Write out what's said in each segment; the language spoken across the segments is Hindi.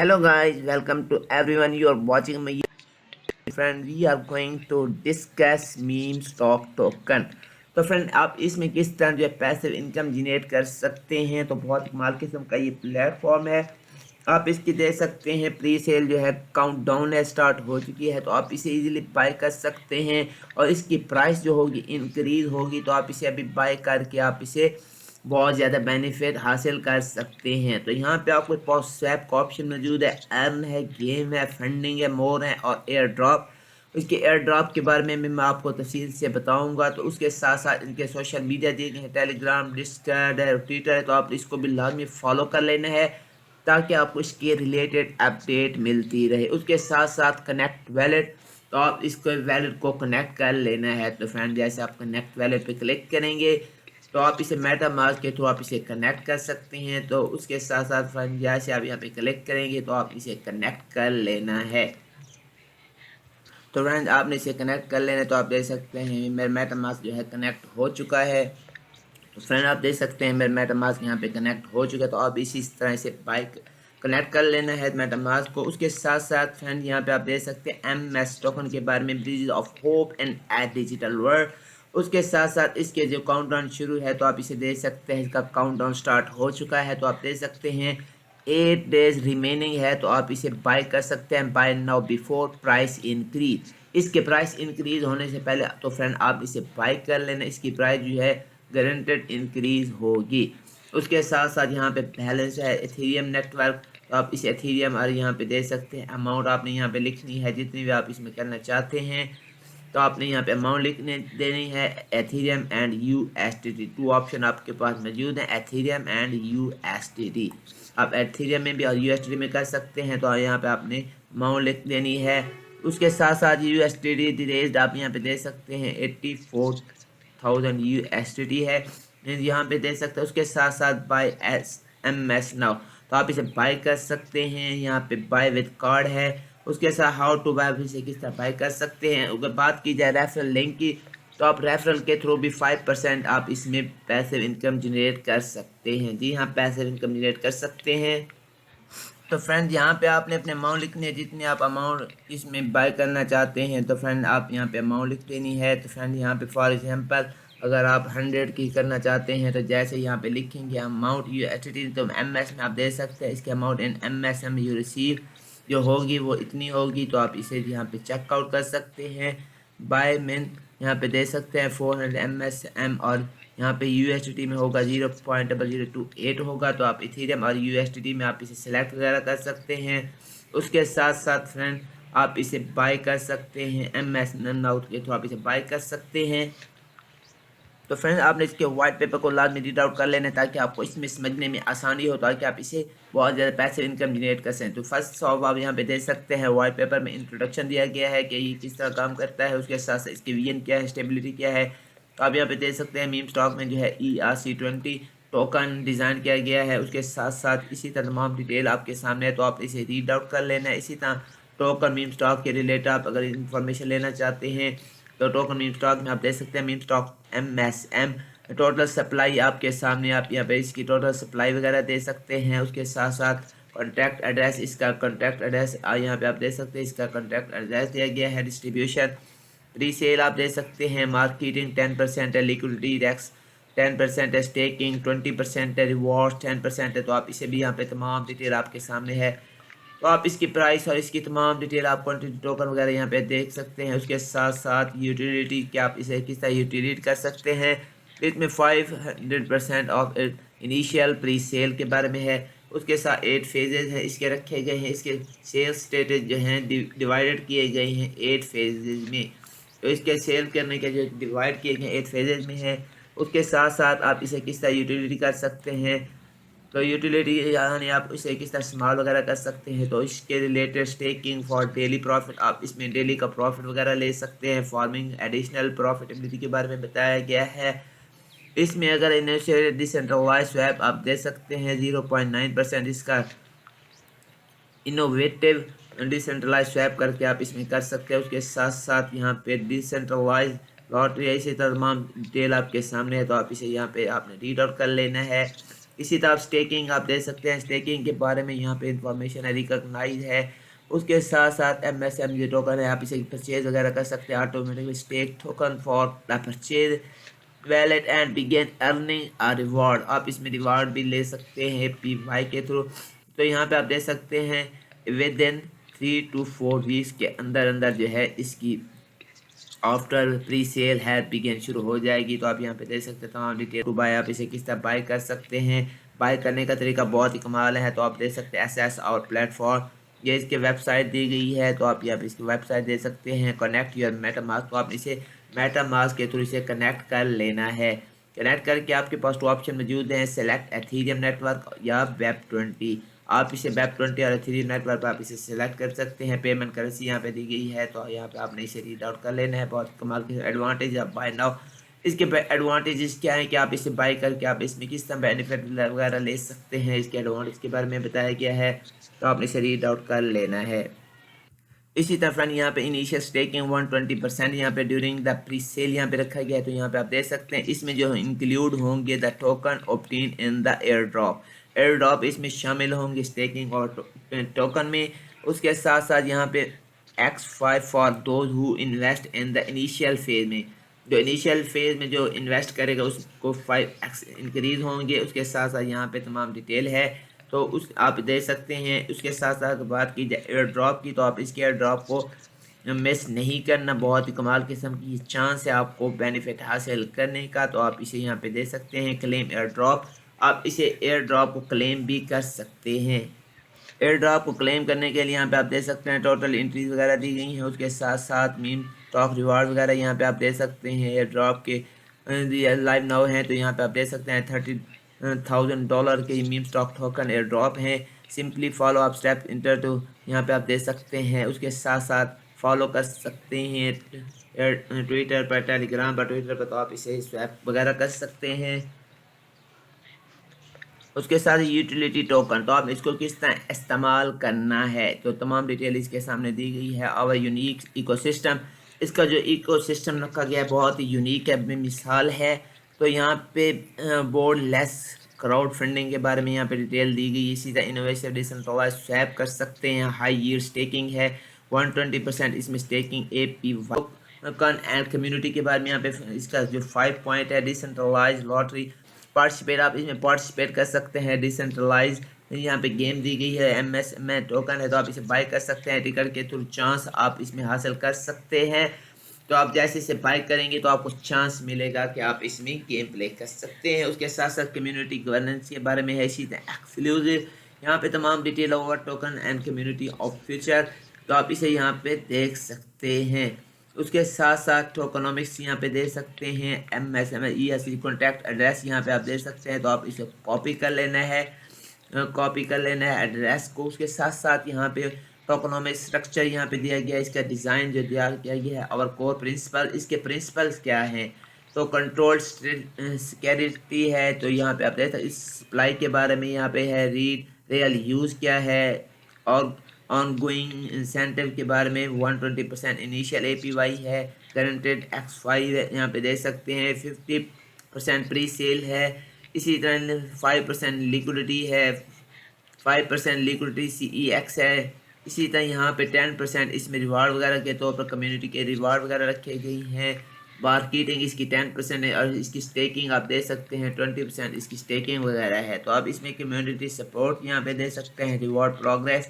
Hello guys, welcome to everyone. You are watching my friend. We are going to discuss meme stock token. तो फ्रेंड आप इसमें किस तरह जो है पैसिव इनकम जनरेट कर सकते हैं। तो बहुत कमाल किस्म का ये प्लेटफॉर्म है। आप इसकी देख सकते हैं प्री सेल जो है काउंटडाउन है स्टार्ट हो चुकी है। तो आप इसे इजीली बाय कर सकते हैं और इसकी प्राइस जो होगी इंक्रीज होगी। तो आप इसे अभी बाय करके आप इसे बहुत ज़्यादा बेनिफिट हासिल कर सकते हैं। तो यहाँ पे आपको पास स्वैप का ऑप्शन मौजूद है, अर्न है, गेम है, फंडिंग है, मोर है और एयर ड्रॉप। इसके एयर ड्रॉप के बारे में मैं आपको तफसील से बताऊंगा। तो उसके साथ साथ इनके सोशल मीडिया दिए गए हैं, टेलीग्राम, डिस्कॉर्ड है, ट्विटर है। तो आप इसको भी लाजमी फॉलो कर लेना है ताकि आपको इसके रिलेटेड अपडेट मिलती रहे। उसके साथ साथ कनेक्ट वैलेट, तो आप इसको वैलेट को कनेक्ट कर लेना है। तो फ्रेंड जैसे आप कनेक्ट वैलेट पे क्लिक करेंगे तो आप इसे मेटा मास्क के थ्रू आप इसे कनेक्ट कर सकते हैं। तो उसके साथ साथ फ्रेंड जैसे आप यहाँ पे क्लिक करेंगे तो आप इसे कनेक्ट कर लेना है। तो फ्रेंड आपने इसे कनेक्ट कर लेना है। तो आप देख सकते हैं मेरा मेटा मास्क जो है कनेक्ट हो चुका है। तो फ्रेंड आप देख सकते हैं मेरा मेटा मास्क यहाँ पे कनेक्ट हो चुका है। तो आप इसी तरह से बाइक कनेक्ट कर लेना है मेटा मास्क को। उसके साथ साथ फ्रेंड यहाँ पे आप देख सकते हैं MS टोकन के बारे में, bridge of hope and eight digital world. उसके साथ साथ इसके जो काउंटडाउन शुरू है तो आप इसे देख सकते हैं, इसका काउंटडाउन स्टार्ट हो चुका है। तो आप देख सकते हैं 8 डेज रिमेनिंग है। तो आप इसे बाय कर सकते हैं, buy now before price increase. इसके प्राइस इंक्रीज होने से पहले तो फ्रेंड आप इसे बाय कर लेना, इसकी प्राइस जो है गारंटेड इंक्रीज होगी। उसके साथ साथ यहाँ पे बैलेंस है एथेरियम नेटवर्क। तो आप इस एथेरियम और यहाँ पे दे सकते हैं अमाउंट आपने यहाँ पे लिखनी है जितनी भी आप इसमें करना चाहते हैं। तो आपने यहाँ पे अमाउंट लिखने देनी है। Ethereum and USDT two option आपके पास मौजूद है, एथेरियम एंड USDT। आप एथेरियम में भी और USDT में कर सकते हैं। तो यहाँ पे आपने अमाउंट लिख देनी है। उसके साथ साथ USDT रेज्ड आप यहाँ पे दे सकते हैं 84,000 USDT है, यहाँ पे दे सकते हैं। उसके साथ साथ बाय MS नाउ, तो आप इसे बाय कर सकते हैं। यहाँ पे बाय विद कार्ड है। उसके साथ हाउ टू बाय इसे किस तरह बाय कर सकते हैं। अगर बात की जाए रेफरल लिंक की, तो आप रेफरल के थ्रू भी 5% आप इसमें पैसिव इनकम जनरेट कर सकते हैं। जी हाँ, पैसिव इनकम जनरेट कर सकते हैं। तो फ्रेंड यहाँ पे आपने अपने अमाउंट लिखनी है जितनी आप अमाउंट इसमें बाय करना चाहते हैं। तो फ्रेंड आप यहाँ पे अमाउंट लिख देनी है। तो फ्रेंड यहाँ पे फॉर एग्जांपल अगर आप 100 की करना चाहते हैं तो जैसे यहाँ पे लिखेंगे अमाउंट USDT, तो MS में आप दे सकते हैं इसके amount in MSM you receive जो होगी वो इतनी होगी। तो आप इसे यहाँ पे चेकआउट कर सकते हैं। बाय मिन यहाँ पे दे सकते हैं 400 MSM और यहाँ पे USDT में होगा 0.0028 होगा। तो आप इथेरियम और USDT में आप इसे सिलेक्ट वगैरह कर सकते हैं। उसके साथ साथ फ्रेंड आप इसे बाय कर सकते हैं MS नाउट के थ्रू आप इसे बाय कर सकते हैं। तो फ्रेंड आपने इसके वाइट पेपर को लाजमी रीड आउट कर लेना ताकि आपको इसमें समझने में आसानी हो, ताकि आप इसे बहुत ज़्यादा पैसे इनकम जनरेट कर सकें। तो फर्स्ट ऑफ आप यहाँ पे देख सकते हैं वाइट पेपर में इंट्रोडक्शन दिया गया है कि ये किस तरह काम करता है। उसके साथ साथ इसकी विजन क्या है, स्टेबिलिटी क्या है। तो आप यहाँ पे देख सकते हैं मीम स्टॉक में जो है ERC20 टोकन डिज़ाइन किया गया है। उसके साथ साथ इसी तरह तमाम डिटेल आपके सामने है। तो आप इसे रीड आउट कर लेना है। इसी तरह टोकन मीम स्टॉक के रिलेटेड आप अगर इंफॉर्मेशन लेना चाहते हैं तो टोकन मीम स्टॉक में आप देख सकते हैं meme stock MSM total supply आपके सामने, आप यहाँ पे इसकी टोटल सप्लाई वगैरह दे सकते हैं। उसके साथ साथ कॉन्टैक्ट एड्रेस, इसका कॉन्टैक्ट एड्रेस यहाँ पे आप देख सकते हैं, इसका कॉन्टैक्ट एड्रेस दिया गया है। डिस्ट्रीब्यूशन प्री सेल आप दे सकते हैं, मार्केटिंग 10% है, लिक्विडिटी रैक्स 10% है, स्टेकिंग 20% है, रिवॉर्ड 10% है। तो आप इसे भी यहाँ पे तमाम डिटेल आपके सामने है। तो आप इसकी प्राइस और इसकी तमाम डिटेल आप क्वांटिटी टोकन वगैरह यहाँ पे देख सकते हैं। उसके साथ साथ यूटिलिटी कि आप इसे किस तरह यूटिलिटी कर सकते हैं। इसमें 500% ऑफ इनिशियल प्री सेल के बारे में है। उसके साथ 8 फेजेज हैं इसके रखे गए हैं। इसके सेल स्टेटस जो हैं डिवाइडेड किए गए हैं 8 फेजेज में। तो इसके सेल करने के जो डिवाइड किए गए 8 फेजेज में है। उसके साथ साथ आप इसे किस तरह यूटिलिटी कर सकते हैं। तो यूटिलिटी यानी आप इसे किस तरह इस्तेमाल वगैरह कर सकते हैं। तो इसके related staking for daily profit, आप इसमें डेली का प्रॉफिट वगैरह ले सकते हैं। फार्मिंग एडिशनल प्रॉफिटेबिलिटी के बारे में बताया गया है। इसमें अगर इनिशियल डिसेंट्रलाइज्ड स्वैप आप दे सकते हैं 0.9%, इसका इनोवेटिव डिसेंट्रलाइज स्वैप करके आप इसमें कर सकते हैं। उसके साथ साथ यहाँ पे डिसेंट्रलाइज लॉटरी इसी तरह तमाम डिटेल आपके सामने है। तो आप इसे यहाँ पे आपने रीड आउट कर लेना है। इसी तरह स्टेकिंग आप देख सकते हैं, स्टेकिंग के बारे में यहाँ पे इंफॉर्मेशन है, रिकॉग्नाइज है। उसके साथ साथ MSMG टोकन है, आप इसे परचेज वगैरह कर सकते हैं। Automatically stake token for the purchase wallet and begin earning a reward, आप इसमें रिवॉर्ड भी ले सकते हैं PY के थ्रू। तो यहाँ पे आप देख सकते हैं विद इन 3 to 4 वीक्स के अंदर अंदर जो है इसकी आफ्टर प्री सेल है बिगेन शुरू हो जाएगी। तो आप यहाँ पे देख सकते हैं तमाम डिटेल टू बाय, आप इसे किस तरह बाय कर सकते हैं। बाय करने का तरीका बहुत ही कमाल है। तो आप देख सकते हैं SS और प्लेटफॉर्म, ये इसके वेबसाइट दी गई है। तो आप यहाँ पे इसकी वेबसाइट दे सकते हैं। कनेक्ट योर मेटामास्क, तो आप इसे मेटामास्क के थ्रू इसे कनेक्ट कर लेना है। कनेक्ट करके आपके पास 2 ऑप्शन मौजूद हैं, सेलेक्ट एथीरियम नेटवर्क या वेब20। आप इसे वेब20 और एथीरियम नेटवर्क पर आप इसे सेलेक्ट कर सकते हैं। पेमेंट करेंसी यहाँ पे दी गई है, तो यहाँ पे आपने इसे रीड आउट कर लेना है। बहुत कमाल के एडवांटेज आप बाय नाउ। इसके एडवांटेजेस क्या है कि आप इसे बाय करके आप इसमें किस तरह बेनिफिट वगैरह ले सकते हैं, इसके एडवांटेज के बारे में बताया गया है। तो आपने इसे रीड आउट कर लेना है। इसी तरह फ्रेंड यहाँ पे इनिशियल स्टेकिंग 120% यहाँ पे ड्यूरिंग द प्री सेल यहाँ पे रखा गया है। तो यहाँ पे आप देख सकते हैं इसमें जो इंक्लूड होंगे the token obtain in the air drop इसमें शामिल होंगे स्टेकिंग और टोकन में। उसके साथ साथ यहाँ पे X5 for those who invest in the initial phase में, जो इनिशियल फेज में जो इन्वेस्ट करेगा उसको 5x इंक्रीज होंगे। उसके साथ साथ यहाँ पे तमाम डिटेल है, तो उस आप देख सकते हैं। उसके साथ साथ बात की जाए एयर ड्रॉप की, तो आप इसके एयर ड्रॉप को मिस नहीं करना, बहुत ही कमाल किस्म की चांस है आपको बेनिफिट हासिल करने का। तो आप इसे यहाँ पे दे सकते हैं क्लेम एयर ड्रॉप, आप इसे एयर ड्रॉप को क्लेम भी कर सकते हैं। एयर ड्रॉप को क्लेम करने के लिए यहाँ पे आप देख सकते हैं टोटल एंट्रीज वगैरह दी गई हैं। उसके साथ साथ मीम स्टॉक रिवार्ड वगैरह यहाँ पे आप देख सकते हैं। एयर ड्रॉप के लाइव नाउ हैं, तो यहाँ पे आप देख सकते हैं $30,000 के meme stock token air drop हैं। सिंपली फॉलो आप स्टेप इंटर, तो यहाँ पे आप देख सकते हैं। उसके साथ साथ फॉलो कर सकते हैं ट्विटर पर, टेलीग्राम पर। ट्विटर पर तो आप इसे स्वैप वगैरह कर सकते हैं। उसके साथ यूटिलिटी टोकन, तो आप इसको किस तरह इस्तेमाल करना है, तो तमाम डिटेल इसके सामने दी गई है। आवर यूनिक इकोसिस्टम, इसका जो इकोसिस्टम रखा गया है बहुत ही यूनिक है, मिसाल है। तो यहाँ पे बोर्ड लेस क्राउड फंडिंग के बारे में यहाँ पे डिटेल दी गई है। इसी तरह इनोवेटिव डिसेंट्रलाइज स्वैप कर सकते हैं। हाई यील्ड स्टेकिंग है 120%, इसमें स्टेकिंग APY कन एंड कम्युनिटी के बारे में यहाँ पे इसका जो 5 पॉइंट है। डिसेंट्रलाइज लॉटरी पार्टिसिपेट, आप इसमें पार्टिसिपेट कर सकते हैं। डिसेंट्रलाइज यहाँ पे गेम दी गई है, MS टोकन है, तो आप इसे बाय कर सकते हैं। टिकट के थ्रू चांस आप इसमें हासिल कर सकते हैं। तो आप जैसे इसे बाय करेंगे तो आपको चांस मिलेगा कि आप इसमें गेम प्ले कर सकते हैं। उसके साथ साथ कम्युनिटी गवर्नेंस के बारे में है। इसी तरह एक्सक्लूसिव यहाँ पे तमाम detail over token and community of future, तो आप इसे यहाँ पे देख सकते हैं। उसके साथ साथ टोकनोमिक्स यहाँ पे दे सकते हैं। MSME कॉन्टैक्ट एड्रेस यहाँ पे आप दे सकते हैं, तो आप इसे कॉपी कर लेना है, एड्रेस को। उसके साथ साथ यहाँ पे टोकनोमिक स्ट्रक्चर यहाँ पे दिया गया है, इसका डिज़ाइन जो दिया गया है। और कोर प्रिंसिपल, इसके प्रिंसिपल्स क्या हैं, तो कंट्रोल सिक्योरिटी है। तो यहाँ पे आप देख सकते इस सप्लाई के बारे में यहाँ पे है। रियल यूज़ क्या है, और ऑनगोइंग इंसेंटिव के बारे में 120% इनिशियल APY है। गारंटेड X5 है, यहाँ पे देख सकते हैं। 50% प्री सेल है। इसी तरह 5% लिक्विडिटी है, 5% लिक्विडिटी CEX है। इसी तरह यहाँ पे 10% इसमें रिवार्ड वगैरह के तौर पर कम्युनिटी के रिवार्ड वगैरह रखे गई हैं। मार्केटिंग इसकी 10% है, और इसकी स्टेकिंग आप दे सकते हैं 20% इसकी स्टेकिंग वगैरह है। तो आप इसमें कम्युनिटी सपोर्ट यहाँ पे दे सकते हैं। रिवार्ड प्रोग्रेस,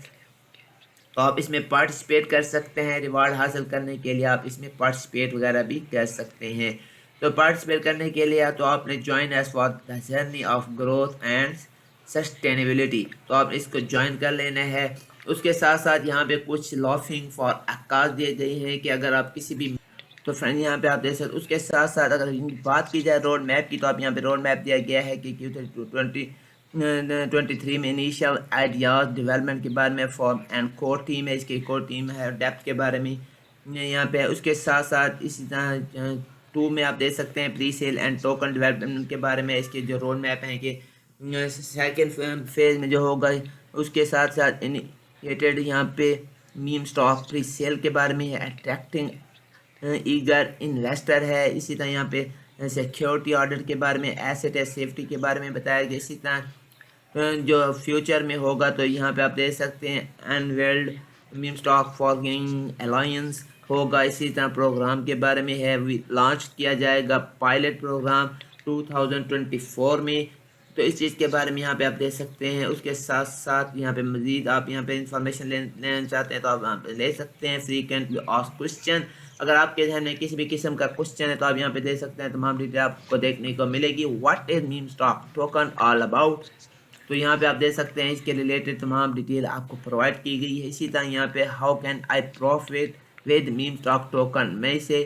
तो आप इसमें पार्टिसिपेट कर सकते हैं। रिवार्ड हासिल करने के लिए आप इसमें पार्टिसिपेट वगैरह भी कर सकते हैं। तो पार्टिसिपेट करने के लिए तो आपने join us for the journey of growth and sustainability, तो आप इसको ज्वाइन कर लेना है। उसके साथ साथ यहाँ पे कुछ लॉफिंग फॉर अकाज दिए गए हैं कि अगर आप किसी भी, तो फ्रेंड यहाँ पे आप देख सकते। उसके साथ साथ अगर बात की जाए रोड मैप की, तो आप यहाँ पे रोड मैप दिया गया है कि Q3 2023 में इनिशियल आइडियाज डेवलपमेंट के बारे में फॉर्म एंड कोर टीम है। इसकी कोर टीम है, डेप्थ के बारे में यहाँ पे है। उसके साथ साथ इसी तरह 2 में आप देख सकते हैं pre sale and token development के बारे में। इसके जो रोड मैप हैं कि सेकेंड फेज में जो होगा, उसके साथ साथ इनिशिएटेड यहाँ पे मीम स्टॉक प्री सेल के बारे में है। अट्रैक्टिंग ईगर इन्वेस्टर है। इसी तरह यहाँ पे सिक्योरिटी ऑर्डर के बारे में, एसेट सेफ्टी के बारे में बताया गया। इसी तरह जो फ्यूचर में होगा तो यहाँ पे आप देख सकते हैं अनवेल्ड मीम स्टॉक फॉरगिंग अलायंस होगा। इसी तरह प्रोग्राम के बारे में है, लॉन्च किया जाएगा पायलट प्रोग्राम 2024 में। तो इस चीज़ के बारे में यहाँ पे आप देख सकते हैं। उसके साथ साथ यहाँ पे मज़ीद आप यहाँ पे इंफॉर्मेशन लेना चाहते हैं तो आप यहाँ पे ले सकते हैं। फ्रीक्वेंटली आस्क्ड क्वेश्चन, अगर आपके ध्यान में किसी भी किस्म का क्वेश्चन है तो आप यहाँ पे दे सकते हैं, तमाम डिटेल आपको देखने को मिलेगी। What is meme stock token all about, तो यहाँ पे आप देख सकते हैं इसके रिलेटेड तमाम डिटेल आपको प्रोवाइड की गई है। इसी तरह यहाँ पे how can I profit with meme stock token, मैं इसे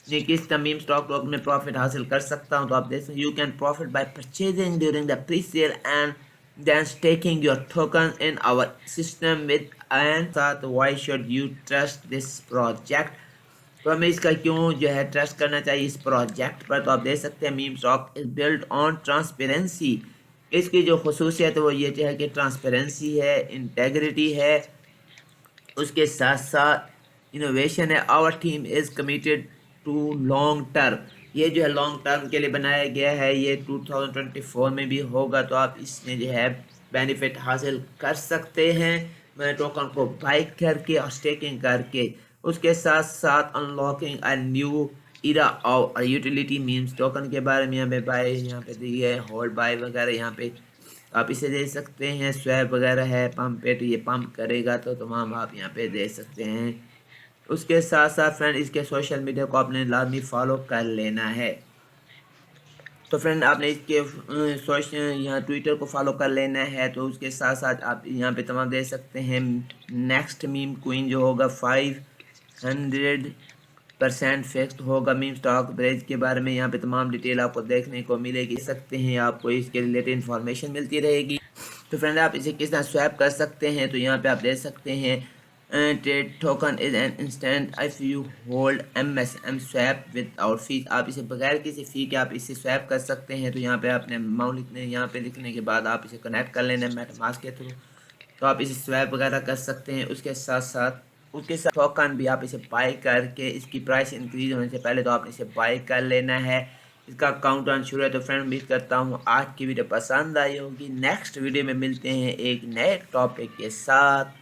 किस तरह मीम स्टॉक टोकन में प्रॉफिट हासिल कर सकता हूँ। तो आप देख सकते हैं you can profit by purchasing during the pre sale and then staking your token in our system with and साथ why should you trust this project, तो हमें इसका क्यों जो है ट्रस्ट करना चाहिए इस प्रोजेक्ट पर। तो आप देख सकते हैं meme stock is build on transparency, इसकी जो खसूसियत है वो ये है कि ट्रांसपेरेंसी है, इंटेग्रिटी है, उसके साथ साथ इनोवेशन है। Our team is committed to long term, ये जो है लॉन्ग टर्म के लिए बनाया गया है। ये 2024 में भी होगा, तो आप इसमें जो है बेनिफिट हासिल कर सकते हैं मैं टोकन को बाई करके और स्टेकिंग करके। उसके साथ साथ अनलॉकिंग अ न्यू इरा और यूटिलिटी मीम्स टोकन के बारे में यहाँ पे बाय यहाँ पे दी है, होल्ड बाय वगैरह यहाँ पे आप इसे दे सकते हैं। स्वैप वगैरह है, पंप पे तो ये पंप करेगा, तो तमाम आप यहाँ पे दे सकते हैं। उसके साथ साथ फ्रेंड इसके सोशल मीडिया को आपने लाजमी फॉलो कर लेना है। तो फ्रेंड आपने इसके सोशल यहाँ ट्विटर को फॉलो कर लेना है। तो उसके साथ साथ आप यहाँ पे तमाम दे सकते हैं। नेक्स्ट मीम क्वीन जो होगा 500% फिक्स्ड होगा। मीम स्टॉक ब्रेज के बारे में यहाँ पे तमाम डिटेल आपको देखने को मिलेगी, सकते हैं आपको इसके रिलेटेड इन्फॉर्मेशन मिलती रहेगी। तो फ्रेंड आप इसे किस तरह स्वैप कर सकते हैं, तो यहाँ पे आप देख सकते हैं trade token is an instant if you hold MSM swap without fees, आप इसे बगैर किसी फ़ी के आप इसे स्वैप कर सकते हैं। तो यहाँ पे आपने अमाउंट लिखने, यहाँ पे लिखने के बाद आप इसे कनेक्ट कर लेना है मेटामास्क के थ्रू, तो आप इसे स्वैप वगैरह कर सकते हैं। उसके साथ टोकन भी आप इसे बाय करके इसकी प्राइस इंक्रीज होने से पहले तो आपने इसे बाय कर लेना है। इसका काउंटडाउन शुरू है। तो फ्रेंड उम्मीद करता हूँ आज की वीडियो पसंद आई होगी। नेक्स्ट वीडियो में मिलते हैं एक नए टॉपिक के साथ।